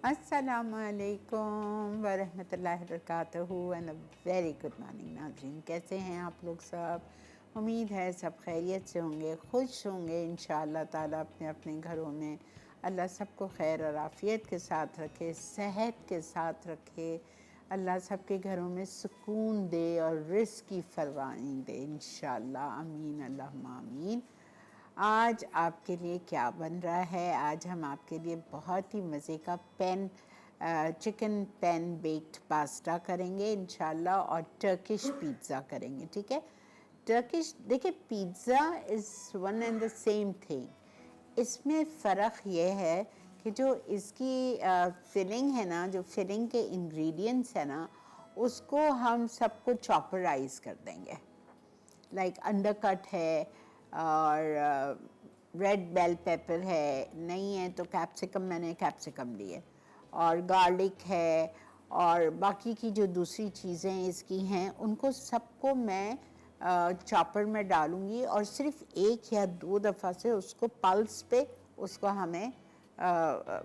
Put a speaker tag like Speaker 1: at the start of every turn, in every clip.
Speaker 1: अस्सलामुअलैकुम वरहमतुल्लाहि वबरकातुहू and a very good morning नाज़रीन। कैसे हैं आप लोग सब? उम्मीद है सब खैरियत से होंगे, खुश होंगे इंशाअल्लाह ताला। अपने अपने घरों में अल्लाह सबको खैर और आफ़ियत के साथ रखे, सेहत के साथ रखे। अल्लाह सबके घरों में सुकून दे और रिज़्क़ की फरमानी दे इंशाअल्लाह। आमीन अल्लाहुम्मा आमीन। आज आपके लिए क्या बन रहा है? आज हम आपके लिए बहुत ही मज़े का चिकन पैन बेक्ड पास्ता करेंगे इंशाल्लाह, और टर्किश पिज़्ज़ा करेंगे। ठीक है, टर्किश देखिए, pizza is one and the same thing. इसमें फ़र्क ये है कि जो इसकी फिलिंग है ना, जो फिलिंग के इंग्रेडिएंट्स है ना, उसको हम सबको चॉपराइज़ कर देंगे। लाइक अंडरकट है, और रेड बेल पेपर है, नहीं है तो कैप्सिकम, मैंने कैप्सिकम लिए, और गार्लिक है, और बाकी की जो दूसरी चीज़ें इसकी हैं उनको सबको मैं चॉपर में डालूँगी, और सिर्फ एक या दो दफ़ा से उसको पल्स पे उसको हमें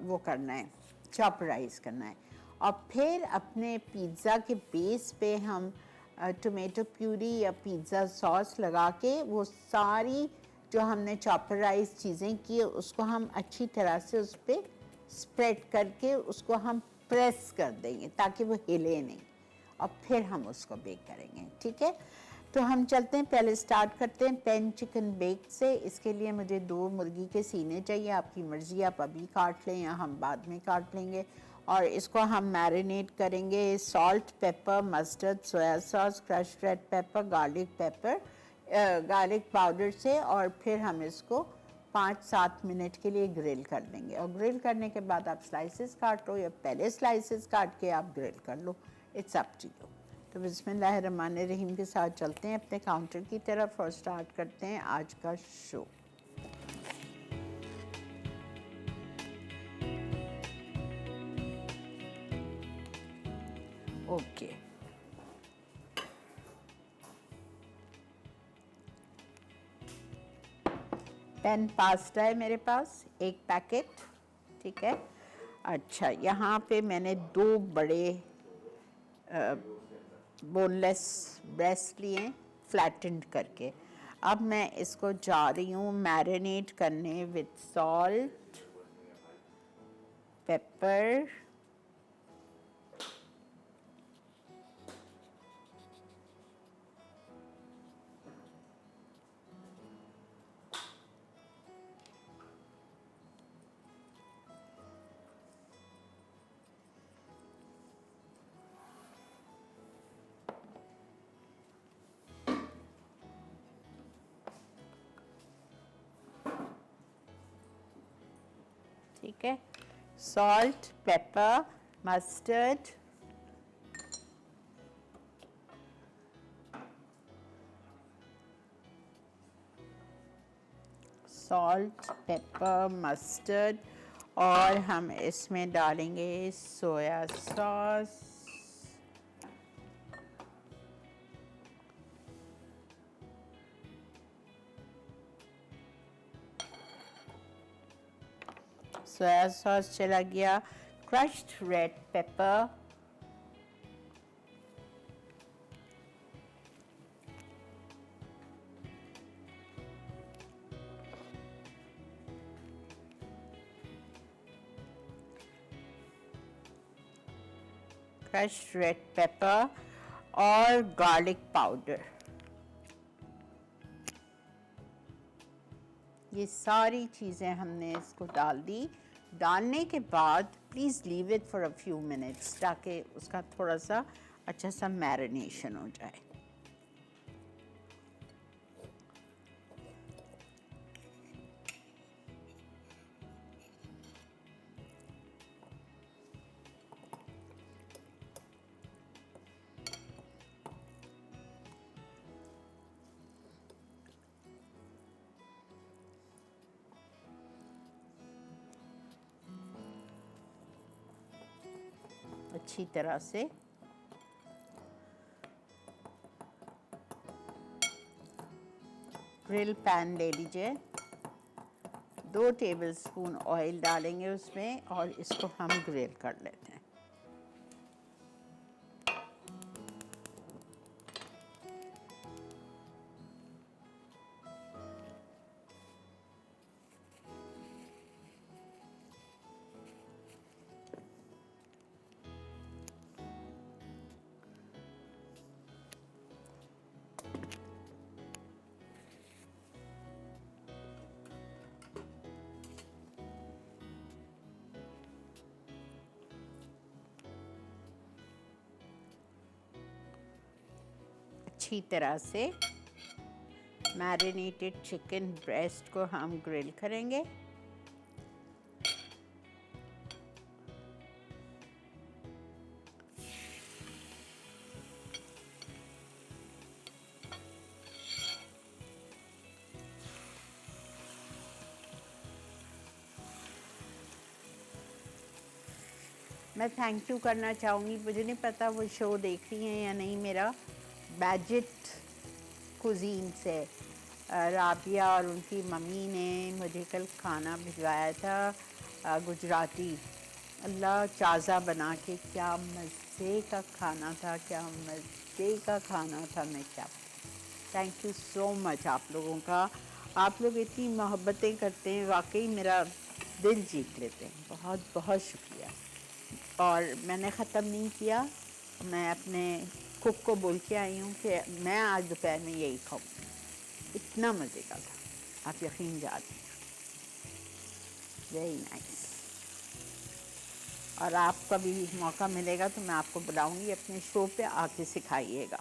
Speaker 1: वो करना है, चॉपराइज़ करना है। और फिर अपने पिज़्ज़ा के बेस पे हम टोमेटो प्यूरी या पिज़्ज़ा सॉस लगा के वो सारी जो हमने चॉपराइज चीज़ें की उसको हम अच्छी तरह से उस पर स्प्रेड करके उसको हम प्रेस कर देंगे ताकि वो हिले नहीं, और फिर हम उसको बेक करेंगे। ठीक है, तो हम चलते हैं, पहले स्टार्ट करते हैं पैन चिकन बेक से। इसके लिए मुझे 2 मुर्गी के सीने चाहिए, आपकी मर्ज़ी, आप अभी काट लें या हम बाद में काट लेंगे। और इसको हम मैरिनेट करेंगे salt, paper, mustard, soya sauce, crushed red pepper, garlic paper, garlic powder से, और फिर हम इसको 5-7 मिनट के लिए ग्रिल कर देंगे। और ग्रिल करने के बाद आप स्लाइसेस काट लो या पहले स्लाइसेस काट के आप ग्रिल कर लो, इट्स अप टू यू। तो बिस्मिल्लाहिर्रहमानिर्रहीम के साथ चलते हैं अपने काउंटर की तरफ और स्टार्ट करते हैं आज का शो। ओके, पैन पास्ता है मेरे पास, 1 पैकेट। ठीक है, अच्छा, यहाँ पे मैंने 2 बड़े बोनलेस ब्रेस्ट लिए, फ्लैटेंड करके। अब मैं इसको जा रही हूँ मैरिनेट करने विथ सॉल्ट, पेपर, ठीक है, salt, paper, mustard, salt, paper, mustard, और हम इसमें डालेंगे सोया सॉस, सोया सॉस चला गया, crushed red pepper, crushed red pepper, और गार्लिक पाउडर। ये सारी चीज़ें हमने इसको डाल दी। डालने के बाद please leave it for a few minutes ताकि उसका थोड़ा सा अच्छा सा मैरिनेशन हो जाए। अच्छी तरह से ग्रिल पैन ले लीजिए, 2 टेबलस्पून ऑयल डालेंगे उसमें और इसको हम ग्रिल कर लेते हैं। अच्छी तरह से मैरिनेटेड चिकन ब्रेस्ट को हम ग्रिल करेंगे। मैं थैंक यू करना चाहूँगी, मुझे नहीं पता वो शो देख रही हैं या नहीं मेरा, बैजिट कुजीन से राबिया और उनकी मम्मी ने मुझे कल खाना भिजवाया था गुजराती। अल्लाह चाज़ा बना के, क्या मज़े का खाना था, क्या मज़े का खाना था। मैं क्या, थैंक यू सो मच आप लोगों का। आप लोग इतनी मोहब्बतें करते हैं, वाकई मेरा दिल जीत लेते हैं। बहुत बहुत शुक्रिया। और मैंने ख़त्म नहीं किया, मैं अपने कुक को बोल के आई हूँ कि मैं आज दोपहर में यही खाऊँ। इतना मज़े का था, आप यकीन जाते हैं। Very nice. और आपका भी मौका मिलेगा तो मैं आपको बुलाऊंगी अपने शो पे, आके सिखाइएगा।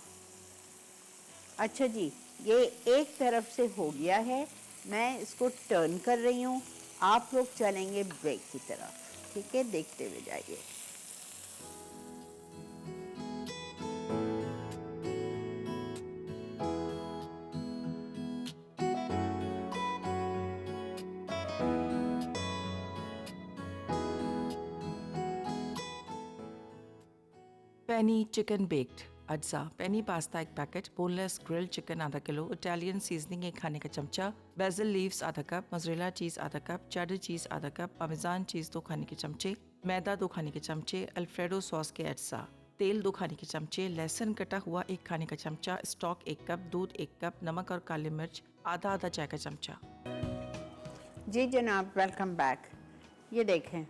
Speaker 1: अच्छा जी, ये एक तरफ से हो गया है, मैं इसको टर्न कर रही हूँ। आप लोग चलेंगे ब्रेक की तरफ, ठीक है? देखते हुए जाइए।
Speaker 2: पेनी चिकन बेक्ड अज्जा, penne pasta 1 packet, boneless grilled chicken आधा किलो, इटालियन सीजनिंग 1 खाने का चमचा, बेसिल लीव्स आधा कप, मोज़रेला चीज़ आधा कप, चेडर चीज़ आधा कप, पामेजान चीज़ 2 खाने के चमचे, मैदा 2 खाने के चमचे, अल्फ्रेडो सॉस के अज्जा, तेल 2 खाने के चमचे, लहसुन कटा हुआ 1 खाने का चमचा, स्टॉक 1 कप, दूध 1 कप, नमक और काली मिर्च आधा आधा चाय का चमचा।
Speaker 1: जी जनाब, वेलकम बैक। ये देखें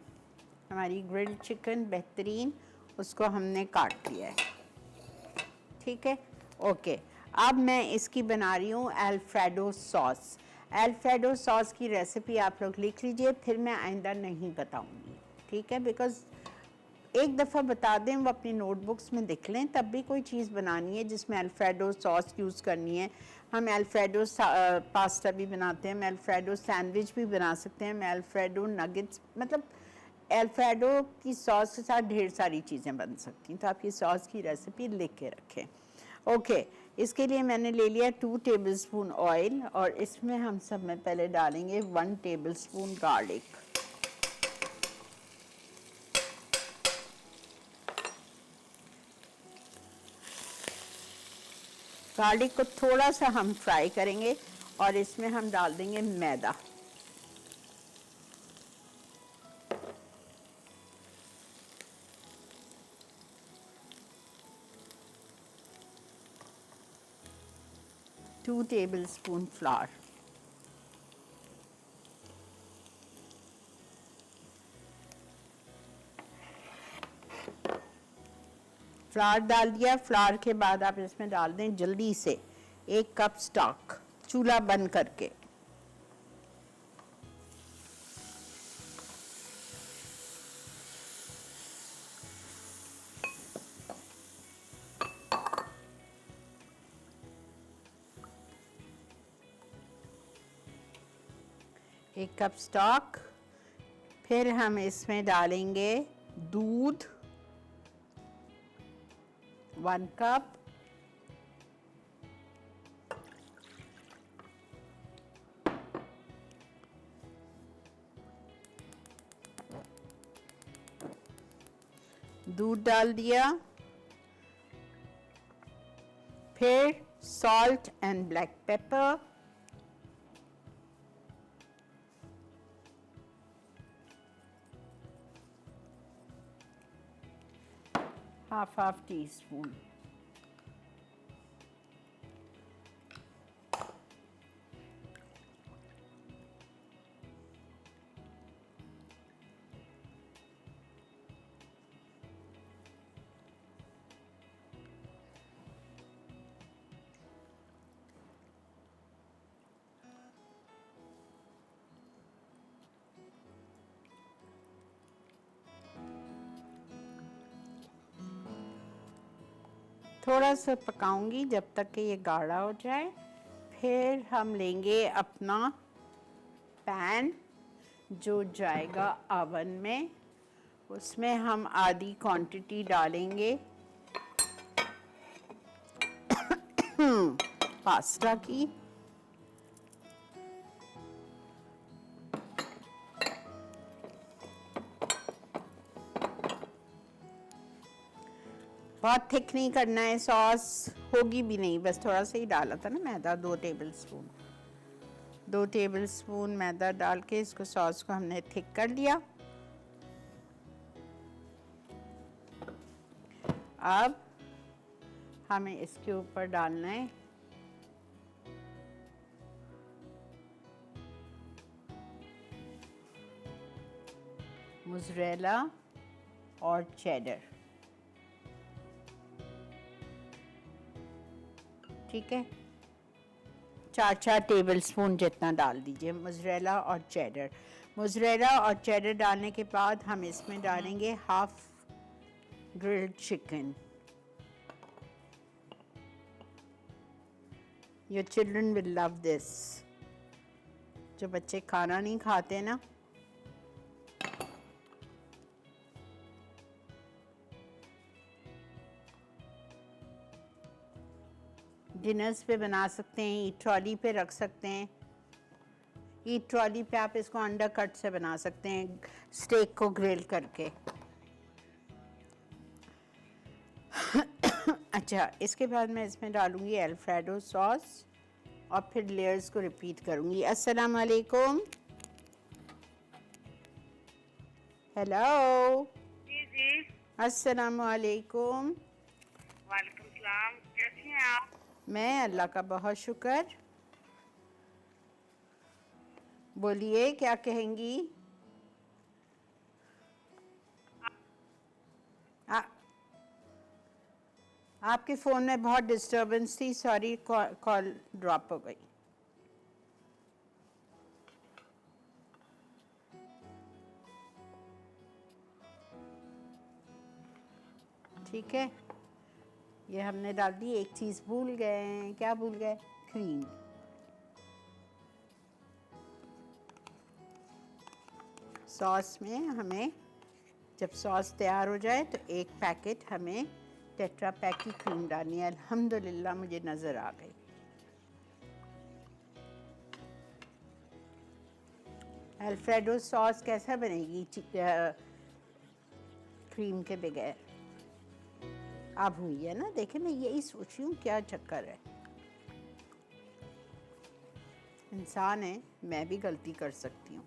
Speaker 1: हमारी ग्रिल्ड चिकन बेहतरीन, उसको हमने काट लिया है, ठीक है? ओके, अब मैं इसकी बना रही हूँ अल्फ्रेडो सॉस। अल्फ्रेडो सॉस की रेसिपी आप लोग लिख लीजिए, फिर मैं आइंदा नहीं बताऊँगी, ठीक है? बिकॉज़ एक दफ़ा बता दें, वो अपनी नोटबुक्स में लिख लें, तब भी कोई चीज़ बनानी है जिसमें अल्फ्रेडो सॉस यूज़ करनी है। हम अल्फ्रेडो पास्ता भी बनाते हैं, हम अल्फ्रेडो सैंडविच भी बना सकते हैं, हम अल्फ्रेडो नगेट्स, मतलब अल्फ्रेडो की सॉस के साथ ढेर सारी चीज़ें बन सकती हैं। तो आप ये सॉस की रेसिपी लिख के रखें। ओके, इसके लिए मैंने ले लिया 2 टेबलस्पून ऑयल और इसमें हम सब में पहले डालेंगे 1 टेबलस्पून गार्लिक। गार्लिक को थोड़ा सा हम फ्राई करेंगे और इसमें हम डाल देंगे मैदा। टू टेबलस्पून फ्लावर, फ्लावर डाल दिया। फ्लावर के बाद आप इसमें डाल दें जल्दी से 1 कप स्टॉक, चूल्हा बंद करके। एक कप स्टॉक, फिर हम इसमें डालेंगे दूध 1 कप, दूध डाल दिया, फिर salt and black pepper, half tea spoon. थोड़ा सा पकाऊंगी जब तक कि ये गाढ़ा हो जाए। फिर हम लेंगे अपना पैन जो जाएगा ओवन में, उसमें हम आधी क्वांटिटी डालेंगे पास्ता की। बहुत थिक नहीं करना है, सॉस होगी भी नहीं, बस थोड़ा सा ही डाला था ना मैदा, 2 टेबलस्पून मैदा डाल के इसको सॉस को हमने थिक कर लिया। अब हमें इसके ऊपर डालना है मोज़रेला और चेडर। ठीक है, 4 टेबलस्पून जितना डाल दीजिए मोज़रेला और चेडर। मोज़रेला और चेडर डालने के बाद हम इसमें डालेंगे half grilled chicken. Your children will love this. जो बच्चे खाना नहीं खाते ना, डिनर्स पे बना सकते हैं, ईट ट्रॉली पे रख सकते हैं। ईट ट्रॉली पे आप इसको अंडर कट से बना सकते हैं, स्टेक को ग्रिल करके। अच्छा, इसके बाद मैं इसमें डालूंगी अल्फ्रेडो सॉस और फिर लेयर्स को रिपीट करूंगी। अस्सलाम वालेकुम। हेलो
Speaker 3: जी जी।
Speaker 1: अस्सलाम वालेकुम।
Speaker 3: वालेकुम सलाम, कैसी हैं आप?
Speaker 1: मैं अल्लाह का बहुत शुक्र। बोलिए क्या कहेंगी? आपके फ़ोन में बहुत डिस्टरबेंस थी, सॉरी, कॉल ड्रॉप हो गई। ठीक है, ये हमने डाल दी। एक चीज़ भूल गए हैं, क्या भूल गए? क्रीम। सॉस में हमें, जब सॉस तैयार हो जाए तो एक पैकेट हमें टेट्रा पैक की क्रीम डालनी है। अल्हम्दुलिल्लाह मुझे नज़र आ गई। अल्फ्रेडो सॉस कैसा बनेगी क्रीम के बगैर? अब हुई है ना, देखें, मैं यही सोच रही हूँ क्या चक्कर है। इंसान है, मैं भी गलती कर सकती हूँ।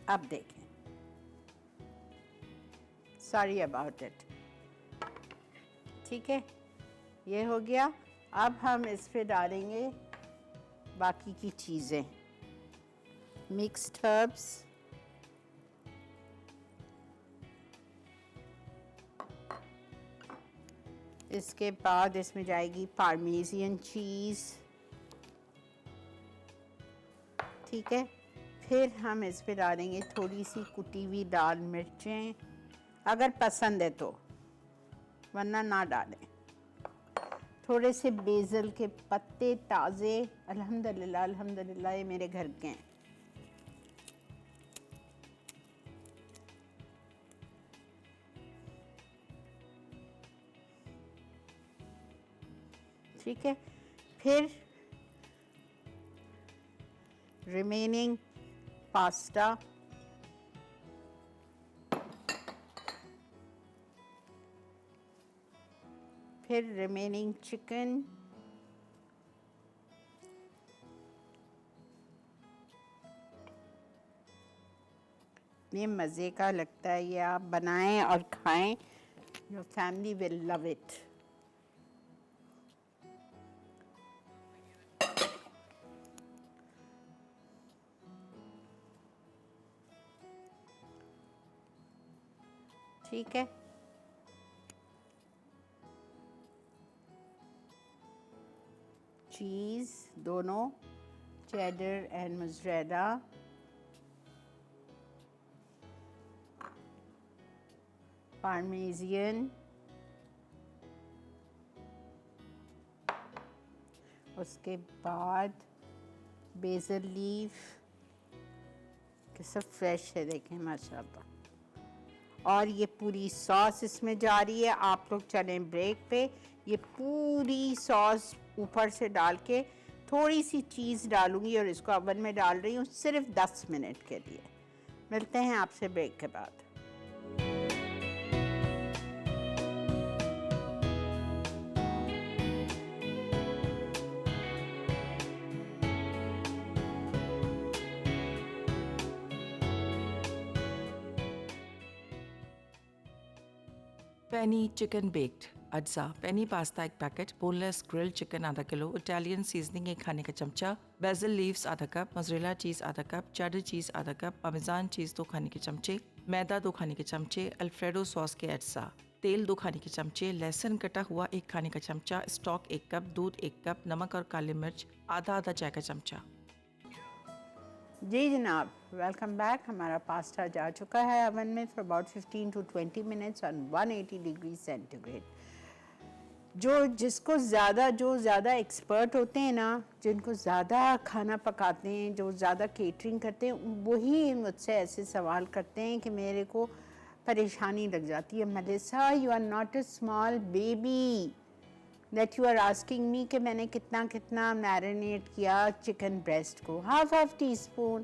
Speaker 1: अब देखें, सॉरी अबाउट इट। ठीक है, ये हो गया। अब हम इस पे डालेंगे बाकी की चीज़ें, मिक्स्ड हर्ब्स, इसके बाद इसमें जाएगी पार्मेजियन चीज़। ठीक है, फिर हम इस पे डालेंगे थोड़ी सी कुटी हुई लाल मिर्चें, अगर पसंद है तो, वरना ना डालें। थोड़े से बेसल के पत्ते ताज़े, अल्हम्दुलिल्लाह अल्हम्दुलिल्लाह ये मेरे घर के हैं। ठीक है, फिर रिमेनिंग पास्ता, फिर रिमेनिंग चिकन, इतने मज़े का लगता है, ये आप बनाएं और खाएं, your family will love it. ठीक है, चीज़ दोनों, चेडर एंड मोज़रेला, पार्मेजियन, उसके बाद बेसल लीफ के सब फ्रेश है, देखें माशाल्लाह। और ये पूरी सॉस इसमें जा रही है। आप लोग चलें ब्रेक पे, ये पूरी सॉस ऊपर से डाल के थोड़ी सी चीज़ डालूंगी और इसको ओवन में डाल रही हूँ सिर्फ 10 मिनट के लिए। मिलते हैं आपसे ब्रेक के बाद।
Speaker 2: पेनी चिकन बेक्ड अज्जा, पेनी पास्ता एक पैकेट, बोनलेस ग्रिल्ड चिकन आधा किलो, इटालियन सीजनिंग एक खाने का चमचा, बेसिल लीव्स आधा कप, मोज़रेला चीज़ आधा कप, चेडर चीज़ आधा कप, पामेजान चीज़ 2 खाने के चमचे, मैदा 2 खाने के चमचे, अल्फ्रेडो सॉस के अज्जा, तेल 2 खाने के चमचे, लहसुन कटा हुआ 1 खाने का चमचा, स्टॉक 1 कप, दूध 1 कप, नमक और काली मिर्च आधा चाय का चमचा।
Speaker 1: जी जनाब, वेलकम बैक। हमारा पास्ता जा चुका है ओवन में for about 15 to 20 minutes on 180 degree centigrade. जो ज़्यादा एक्सपर्ट होते हैं ना, जिनको ज़्यादा खाना पकाते हैं, जो ज़्यादा केटरिंग करते हैं, वही मुझसे ऐसे सवाल करते हैं कि मेरे को परेशानी लग जाती है। Melissa, you are not a small baby that you are asking me कि मैंने कितना मैरिनेट किया चिकन ब्रेस्ट को। हाफ टी स्पून,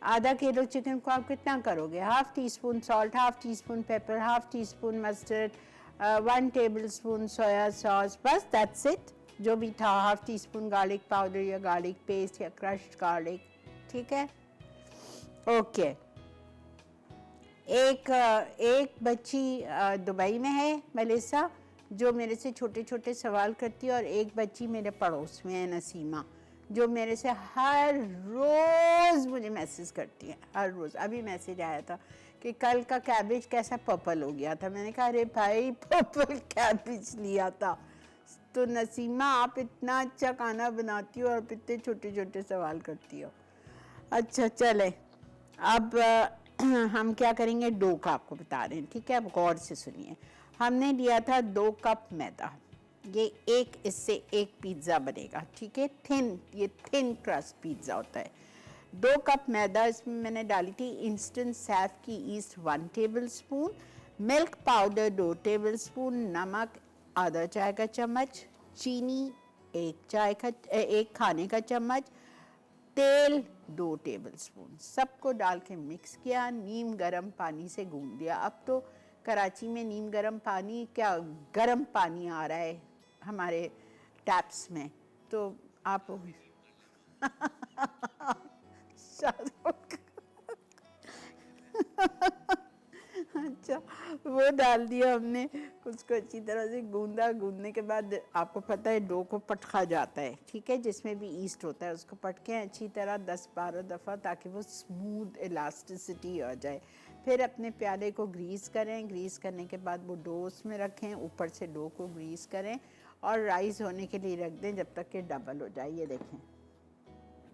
Speaker 1: आधा किलो चिकन को आप कितना करोगे? Half tea spoon salt, half tea spoon paper, half tea spoon mustard, 1 table spoon soya sauce, बस दैट्स इट। जो भी था, half tea spoon garlic powder या गार्लिक पेस्ट या क्रश्ड गार्लिक, ठीक है, ओके। एक बच्ची दुबई में है मेलिसा, जो मेरे से छोटे छोटे सवाल करती है, और एक बच्ची मेरे पड़ोस में है नसीमा, जो मेरे से हर रोज़ मुझे मैसेज करती है, हर रोज़। अभी मैसेज आया था कि कल का कैबेज कैसा पर्पल हो गया था। मैंने कहा अरे भाई, पर्पल कैबेज लिया था। तो नसीमा, आप इतना अच्छा खाना बनाती हो और इतने छोटे छोटे सवाल करती हो। अच्छा चले, अब हम क्या करेंगे, डो का आपको बता रहे हैं, ठीक है। अब गौर से सुनिए। हमने लिया था 2 कप मैदा, ये इससे एक पिज़्ज़ा बनेगा, ठीक है। ये थिन क्रस्ट पिज़्ज़ा होता है। 2 कप मैदा, इसमें मैंने डाली थी इंस्टेंट सैफ की east 1 table spoon, milk powder 2 table spoon, नमक आधा चाय का चम्मच, चीनी 1 खाने का चम्मच, तेल 2 टेबल स्पून। सबको डाल के मिक्स किया, नीम गर्म पानी से गूंद दिया। अब तो कराची में नीम गर्म पानी क्या, गर्म पानी आ रहा है हमारे टैप्स में, तो आप अच्छा, वो डाल दिया हमने, उसको अच्छी तरह से गूंदा। गूंदने के बाद आपको पता है डो को पटखा जाता है, ठीक है, जिसमें भी ईस्ट होता है उसको पटके अच्छी तरह 10-12 दफ़ा, ताकि वो स्मूथ इलास्टिसिटी आ जाए। फिर अपने प्याले को ग्रीस करें, ग्रीस करने के बाद वो डो उसमें रखें, ऊपर से डो को ग्रीस करें और राइस होने के लिए रख दें जब तक कि डबल हो जाए। ये देखें,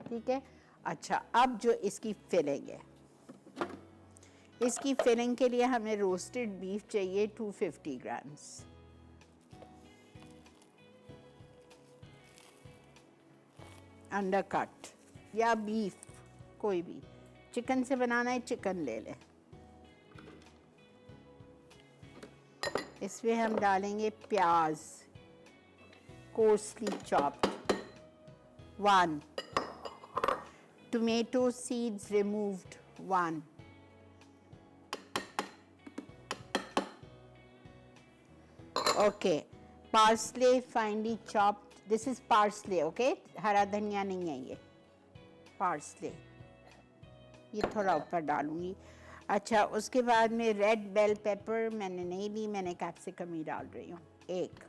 Speaker 1: ठीक है। अच्छा, अब जो इसकी फिलिंग है, इसकी फिलिंग के लिए हमें रोस्टेड बीफ चाहिए 250 ग्राम्स। अंडरकट या बीफ, कोई भी। चिकन से बनाना है, चिकन ले लें। इसमें हम डालेंगे प्याज, coarsely chopped, 1 tomato seeds removed, 1 okay, parsley finally chopped, this is parsley, okay, हरा धनिया नहीं है ये, पार्सले। ये थोड़ा ऊपर डालूंगी। अच्छा, उसके बाद में रेड बेल पेपर मैंने नहीं ली, मैंने कैप्सिकम ही डाल रही हूँ, एक।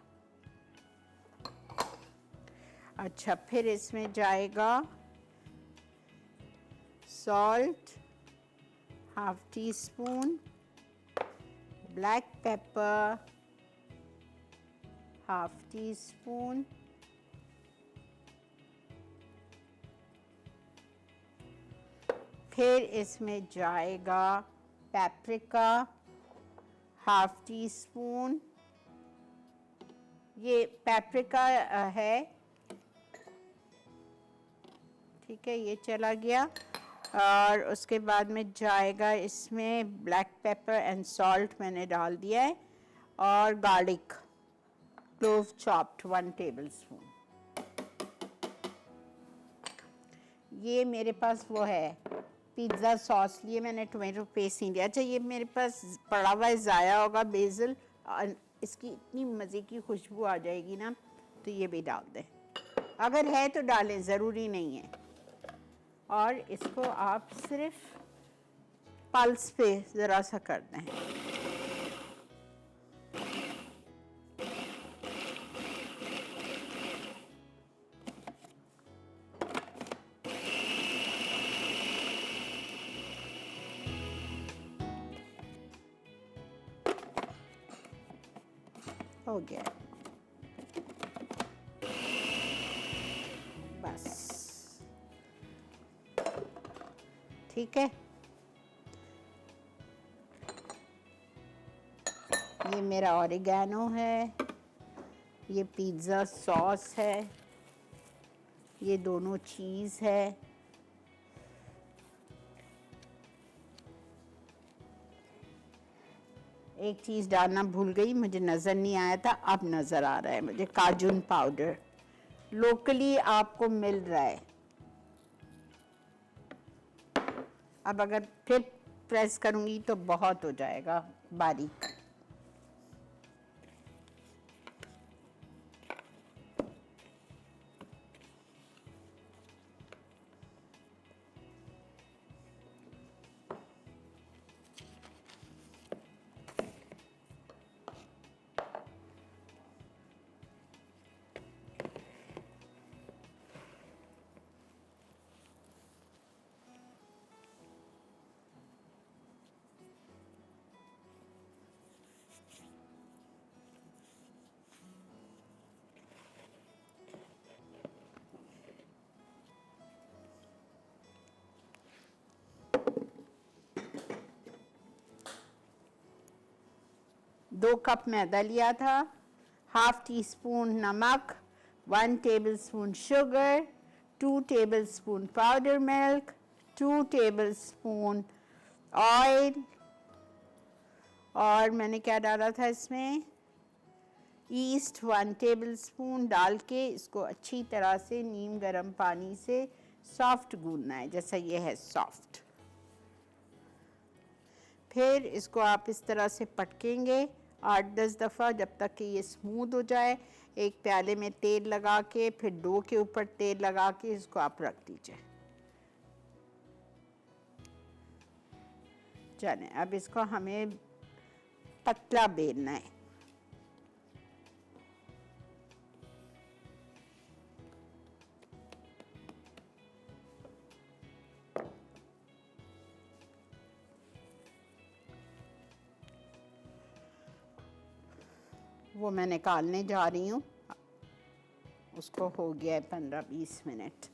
Speaker 1: अच्छा, फिर इसमें जाएगा salt half tea spoon, black pepper half tea spoon, फिर इसमें जाएगा पेपरिका हाफ टी स्पून। ये पेपरिका है, ठीक है, ये चला गया। और उसके बाद में जाएगा इसमें ब्लैक पेपर एंड सॉल्ट मैंने डाल दिया है, और गार्लिक क्लोव चॉप्ड 1 टेबलस्पून। ये मेरे पास वो है पिज़्ज़ा सॉस लिए मैंने, टोमेटो पेस्ट नहीं लिया। अच्छा, ये मेरे पास पड़ा हुआ है, ज़ाया होगा बेसिल, और इसकी इतनी मज़े की खुशबू आ जाएगी ना, तो ये भी डाल दें, अगर है तो डालें, ज़रूरी नहीं है। और इसको आप सिर्फ पल्स पे ज़रा सा कर दें। हो गया, बस, ठीक है। ये मेरा ऑरिगेनो है, ये पिज़्ज़ा सॉस है, ये दोनों चीज़ है। एक चीज़ डालना भूल गई, मुझे नज़र नहीं आया था, अब नज़र आ रहा है मुझे, काजून पाउडर लोकली आपको मिल रहा है। अब अगर फिर प्रेस करूँगी तो बहुत हो जाएगा बारीक। दो कप मैदा लिया था, हाफ टी स्पून नमक, 1 tablespoon sugar, 2 tablespoon powder milk, 2 tablespoon oil, और मैंने क्या डाला था इसमें, ईस्ट 1 टेबलस्पून डाल के इसको अच्छी तरह से नीम गर्म पानी से सॉफ्ट गूंदना है, जैसा ये है सॉफ्ट। फिर इसको आप इस तरह से पटकेंगे 8-10 दफ़ा जब तक कि ये स्मूथ हो जाए। एक प्याले में तेल लगा के, फिर डो के ऊपर तेल लगा के इसको आप रख दीजिए। चलें, अब इसको हमें पतला बेलना है। वो मैं निकालने जा रही हूँ, उसको हो गया है 15-20 minute.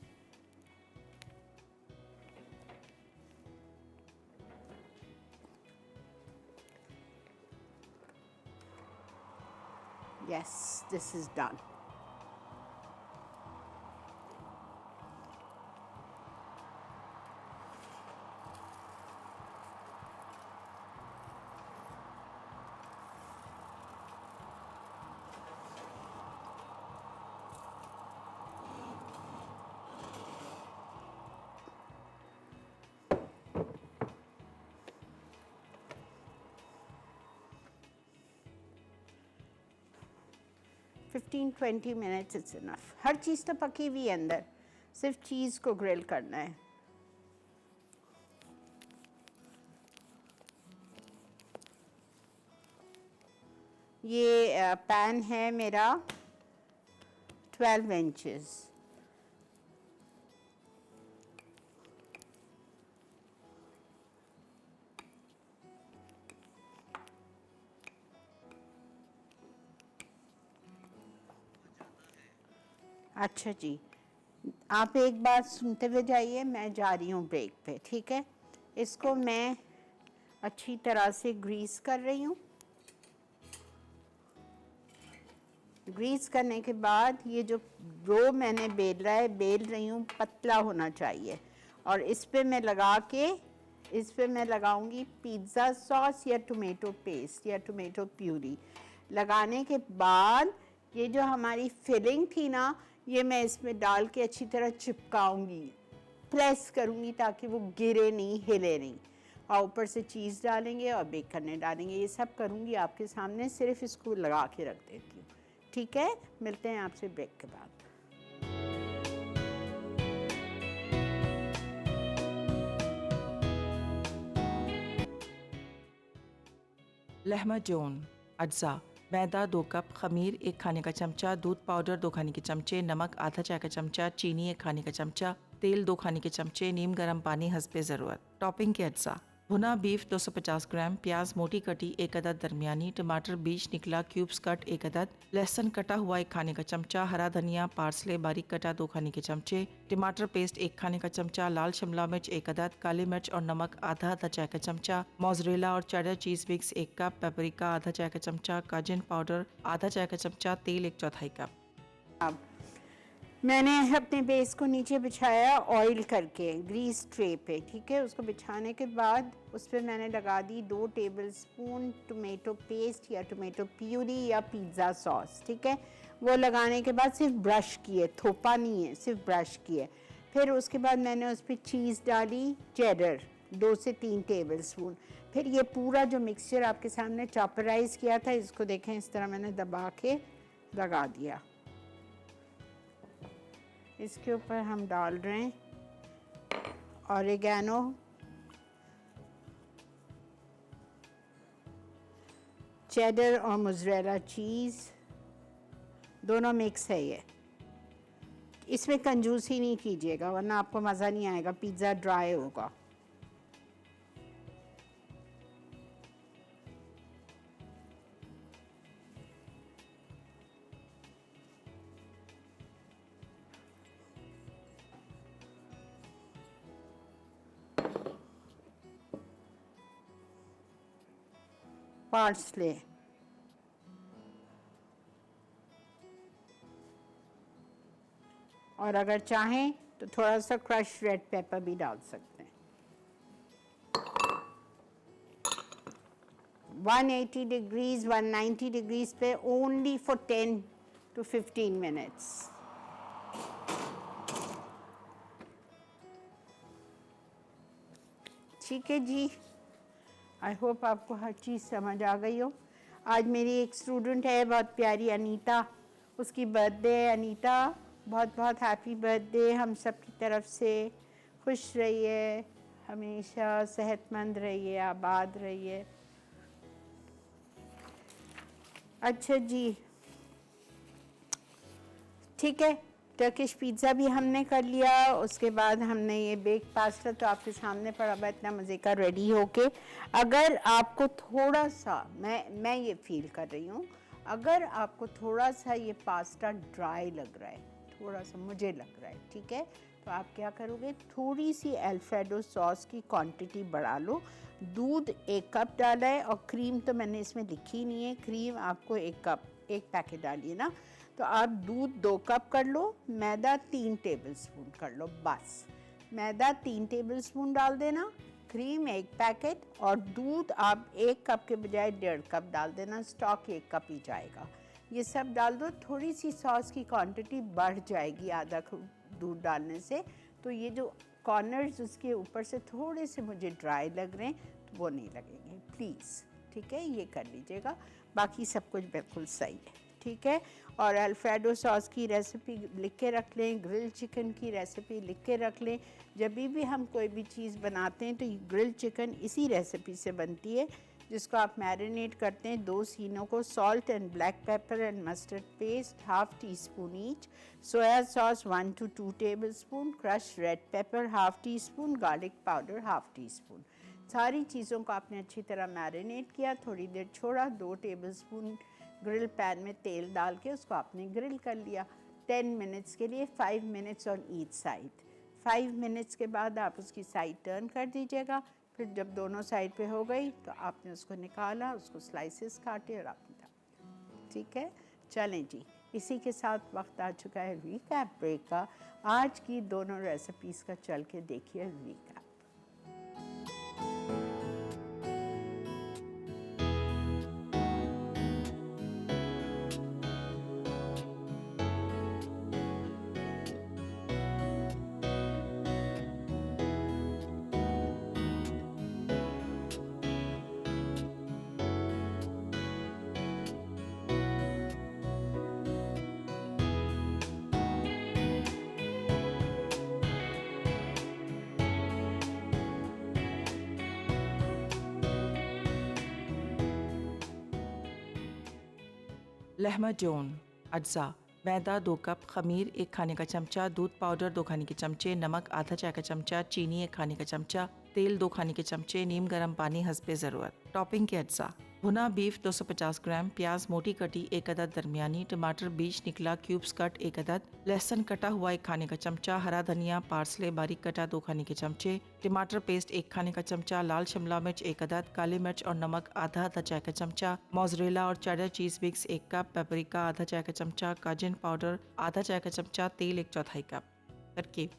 Speaker 1: Yes, this is done. Fifteen 20 minutes it's enough. हर चीज़ तो पकी हुई है अंदर, सिर्फ चीज़ को ग्रिल करना है। ये पैन है मेरा 12 इंचेस। अच्छा जी, आप एक बात सुनते हुए जाइए, मैं जा रही हूँ ब्रेक पे, ठीक है। इसको मैं अच्छी तरह से ग्रीस कर रही हूँ। ग्रीस करने के बाद ये जो रो मैंने बेल रही हूँ, पतला होना चाहिए। और इस पे मैं लगाऊंगी पिज़्ज़ा सॉस या टोमेटो पेस्ट या टोमेटो प्यूरी। लगाने के बाद ये जो हमारी फिलिंग थी ना, ये मैं इसमें डाल के अच्छी तरह चिपकाऊंगी, प्रेस करूंगी ताकि वो गिरे नहीं, हिले नहीं। और ऊपर से चीज़ डालेंगे और बेक करने डालेंगे। ये सब करूंगी आपके सामने, सिर्फ इसको लगा के रख देती हूँ, ठीक है। मिलते हैं आपसे ब्रेक के बाद।
Speaker 2: लहमा जोन अज्जा, मैदा 2 कप, खमीर 1 खाने का चमचा, दूध पाउडर 2 खाने के चमचे, नमक आधा चाय का चमचा, चीनी 1 खाने का चमचा, तेल 2 खाने के चमचे, नीम गर्म पानी हस्बे ज़रूरत। टॉपिंग के अज्जा: भुना बीफ 250 ग्राम, प्याज मोटी कटी 1 अदद दरमियानी, टमाटर बीज निकला क्यूब्स कट 1 अदद, लहसुन कटा हुआ 1 खाने का चमचा, हरा धनिया पार्सले बारीक कटा 2 खाने के चमचे, टमाटर पेस्ट 1 खाने का चमचा, लाल शिमला मिर्च 1 अदद, काली मिर्च और नमक आधा चाय का चमचा, मोज़रेला और चेडर चीज़ मिक्स 1 कप, पेपरिका आधा चाय का चमचा, काजन पाउडर आधा चाय का चमचा, तेल 1/4 कप।
Speaker 1: अब मैंने अपने बेस को नीचे बिछाया ऑयल करके ग्रीस ट्रे पे, ठीक है। उसको बिछाने के बाद उस पर मैंने लगा दी 2 टेबलस्पून टोमेटो पेस्ट या टोमेटो प्यूरी या पिज़्ज़ा सॉस, ठीक है। वो लगाने के बाद सिर्फ ब्रश किए, थोपा नहीं है, सिर्फ ब्रश किए। फिर उसके बाद मैंने उस पर चीज़ डाली, चेडर 2 से 3 टेबलस्पून। फिर ये पूरा जो मिक्सचर आपके सामने चॉपराइज किया था, इसको देखें, इस तरह मैंने दबा के लगा दिया। इसके ऊपर हम डाल रहे हैं ऑरिगेनो, चेडर और मोज़रेला चीज़, दोनों मिक्स है ये। इसमें कंजूसी नहीं कीजिएगा वरना आपको मज़ा नहीं आएगा, पिज़्ज़ा ड्राई होगा। पार्सले, और अगर चाहें तो थोड़ा सा क्रश रेड पेपर भी डाल सकते हैं। 180 डिग्रीज 190 डिग्रीज पे ओनली फॉर 10 to 15 मिनट्स। ठीक है जी, आई होप आपको हर चीज़ समझ आ गई हो। आज मेरी एक स्टूडेंट है बहुत प्यारी, अनीता, उसकी बर्थडे है। अनीता, बहुत बहुत हैप्पी बर्थडे हम सब की तरफ से। खुश रहिए, हमेशा सेहतमंद रहिए, आबाद रहिए। अच्छा जी, ठीक है, टर्किश पिज़्ज़ा भी हमने कर लिया। उसके बाद हमने ये बेक पास्ता तो आपके सामने पड़ा हुआ इतना मज़े का रेडी होके। अगर आपको थोड़ा सा, मैं ये फील कर रही हूँ, अगर आपको थोड़ा सा ये पास्ता ड्राई लग रहा है, थोड़ा सा मुझे लग रहा है, ठीक है, तो आप क्या करोगे, थोड़ी सी अल्फ्रेडो सॉस की क्वांटिटी बढ़ा लो। दूध 1 कप डाला है और क्रीम तो मैंने इसमें लिखी नहीं है, क्रीम आपको 1 कप, 1 पैकेट डालिए ना, तो आप दूध 2 कप कर लो, मैदा 3 टेबलस्पून कर लो, बस। मैदा 3 टेबलस्पून डाल देना, क्रीम 1 पैकेट और दूध आप 1 कप के बजाय 1.5 कप डाल देना, स्टॉक 1 कप ही जाएगा। ये सब डाल दो, थोड़ी सी सॉस की क्वांटिटी बढ़ जाएगी आधा दूध डालने से। तो ये जो कॉर्नर्स उसके ऊपर से थोड़े से मुझे ड्राई लग रहे हैं, तो वो नहीं लगेंगे, प्लीज़, ठीक है, ये कर लीजिएगा। बाकी सब कुछ बिल्कुल सही है, ठीक है। और अल्फ्रेडो सॉस की रेसिपी लिख के रख लें, ग्रिल चिकन की रेसिपी लिख के रख लें। जब भी हम कोई भी चीज़ बनाते हैं तो ग्रिल चिकन इसी रेसिपी से बनती है, जिसको आप मैरिनेट करते हैं 2 सीनों को, salt and black pepper and mustard paste half tea spoon each, soya sauce 1 to 2 tablespoon, crush red pepper half tea spoon, garlic powder half tea spoon. सारी चीज़ों को आपने अच्छी तरह मैरिनेट किया, थोड़ी देर छोड़ा, 2 टेबलस्पून ग्रिल पैन में तेल डाल के उसको आपने ग्रिल कर लिया 10 मिनट्स के लिए, 5 minutes on each side. 5 minutes के बाद आप उसकी साइड टर्न कर दीजिएगा। फिर जब दोनों साइड पे हो गई तो आपने उसको निकाला, उसको स्लाइसेस काटे और आपने डाला। ठीक है, चलें जी, इसी के साथ वक्त आ चुका है रीकैप ब्रेक का। आज की दोनों रेसिपीज़ का चल के देखिए रीकैप।
Speaker 2: लहमा जोन अज्जा, मैदा 2 कप, खमीर 1 खाने का चमचा, दूध पाउडर 2 खाने के चमचे, नमक आधा चाय का चमचा, चीनी 1 खाने का चमचा, तेल 2 खाने के चमचे, नीम गर्म पानी हस्बे ज़रूरत। टॉपिंग के अज्जा: भुना बीफ 250 ग्राम, प्याज मोटी कटी 1 अदद दरमियानी, टमाटर बीज निकला क्यूब्स कट 1 अदद, लहसुन कटा हुआ 1 खाने का चमचा, हरा धनिया पार्सले बारीक कटा 2 खाने के चमचे, टमाटर पेस्ट 1 खाने का चमचा, लाल शिमला मिर्च 1 अदद, काली मिर्च और नमक आधा चाय का चमचा, मोज़रेला और चेडर चीज़ मिक्स 1 कप, पेपरिका आधा चाय का चमचा, काजन पाउडर आधा चाय का चमचा, तेल 1/4 कप। तरकीब: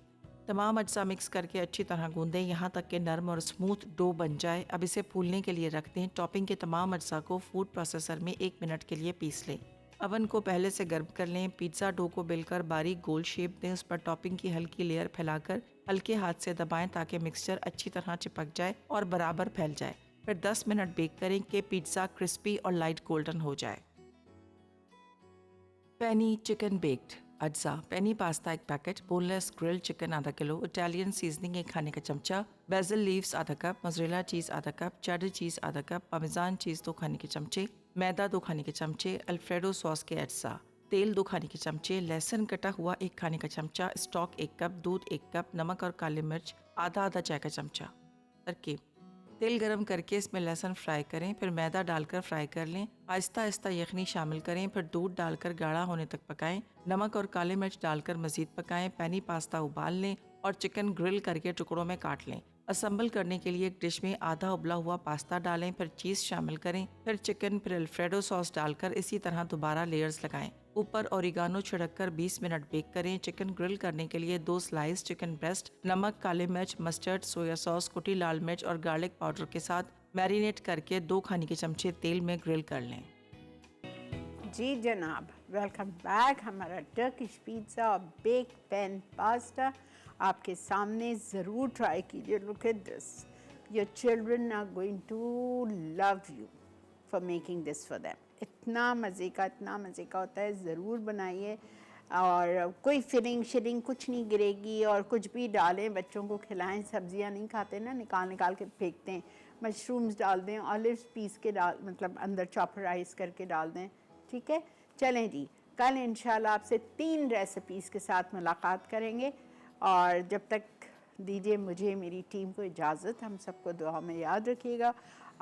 Speaker 2: तमाम अज्जा मिक्स करके अच्छी तरह गूंदें यहाँ तक कि नरम और स्मूथ डो बन जाए। अब इसे फूलने के लिए रख दें। टॉपिंग के तमाम अज्जा को फूड प्रोसेसर में 1 मिनट के लिए पीस लें। अवन को पहले से गर्म कर लें। पिज़्ज़ा डो को बेलकर बारीक गोल शेप दें। उस पर टॉपिंग की हल्की लेयर फैलाकर हल्के हाथ से दबाएं ताकि मिक्सचर अच्छी तरह चिपक जाए और बराबर फैल जाए। फिर 10 मिनट बेक करें कि पिज़्ज़ा क्रिस्पी और लाइट गोल्डन हो जाए। पेनी चिकन बेक्ड अज्जा: penne pasta 1 packet, boneless grilled chicken आधा किलो, इटालियन सीजनिंग 1 खाने का चमचा, बेसिल लीव्स आधा कप, मोज़रेला चीज़ आधा कप, चेडर चीज़ आधा कप, पामेजान चीज़ 2 खाने के चमचे, मैदा 2 खाने के चमचे, अल्फ्रेडो सॉस के अज्जा, तेल 2 खाने के चमचे, लहसुन कटा हुआ 1 खाने का चमचा, स्टॉक 1 कप, दूध 1 कप, नमक और काली मिर्च आधा चाय का चमचा। तरकीब: तेल गरम करके इसमें लहसुन फ्राई करें, फिर मैदा डालकर फ्राई कर लें। आहिस्ता आहिस्ता यखनी शामिल करें, फिर दूध डालकर गाढ़ा होने तक पकाएं। नमक और काले मिर्च डालकर मज़ीद पकाएं। पैनी पास्ता उबाल लें और चिकन ग्रिल करके टुकड़ों में काट लें। असम्बल करने के लिए एक डिश में आधा उबला हुआ पास्ता डालें, फिर चीज़ शामिल करें, फिर चिकन, फिर अल्फ्रेडो सॉस डालकर इसी तरह दोबारा लेयर्स लगाएं। ऊपर ओरिगानो छिड़ककर 20 मिनट बेक करें। चिकन ग्रिल करने के लिए 2 स्लाइस चिकन ब्रेस्ट नमक, काले मिर्च, मस्टर्ड, सोया सॉस, कुटी लाल मिर्च और गार्लिक पाउडर के साथ मैरिनेट करके 2 खाने के चमचे तेल में ग्रिल कर लें।
Speaker 1: जी जनाब, वेलकम बैक। हमारा टर्किश पिज़्ज़ा और बेक पैन पास्ता आपके सामने, ज़रूर ट्राई कीजिए। Look at this, your children are going to love you for making this for them. इतना मज़े का होता है, ज़रूर बनाइए। और कोई फिलिंग शिलिंग कुछ नहीं गिरेगी, और कुछ भी डालें बच्चों को खिलाएं। सब्जियां नहीं खाते ना, निकाल के फेंकते हैं। मशरूम्स डाल दें, ऑलिव्स पीस के डाल, मतलब अंदर चॉपराइज करके डाल दें। ठीक है, चलें जी, कल इंशाल्लाह आपसे 3 रेसिपीज़ के साथ मुलाकात करेंगे। और जब तक दीजिए मुझे, मेरी टीम को इजाज़त। हम सबको दुआ में याद रखिएगा।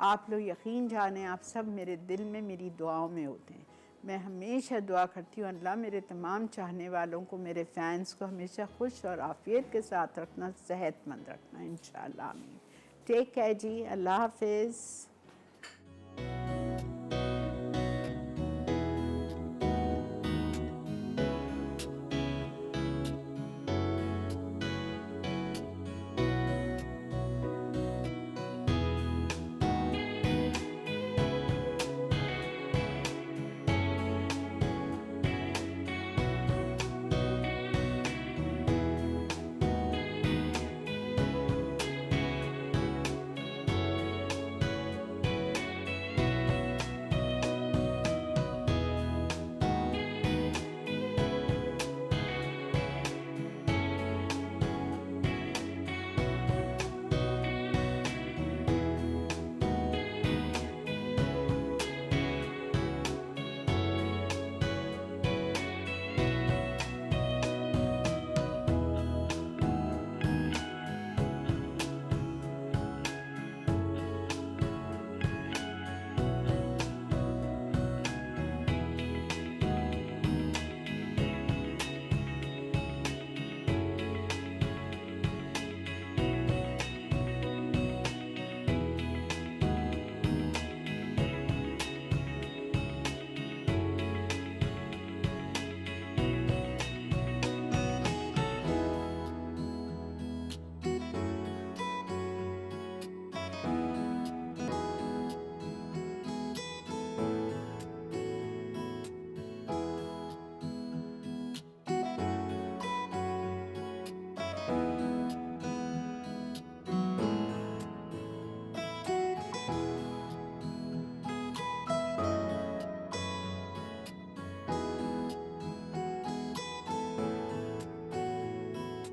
Speaker 1: आप लोग यकीन जाने, आप सब मेरे दिल में, मेरी दुआओं में होते हैं। मैं हमेशा दुआ करती हूँ अल्लाह मेरे तमाम चाहने वालों को, मेरे फ़ैन्स को हमेशा खुश और आफियत के साथ रखना, सेहतमंद रखना इंशाअल्लाह। आमीन। टेक केयर जी, अल्लाह हाफिज़।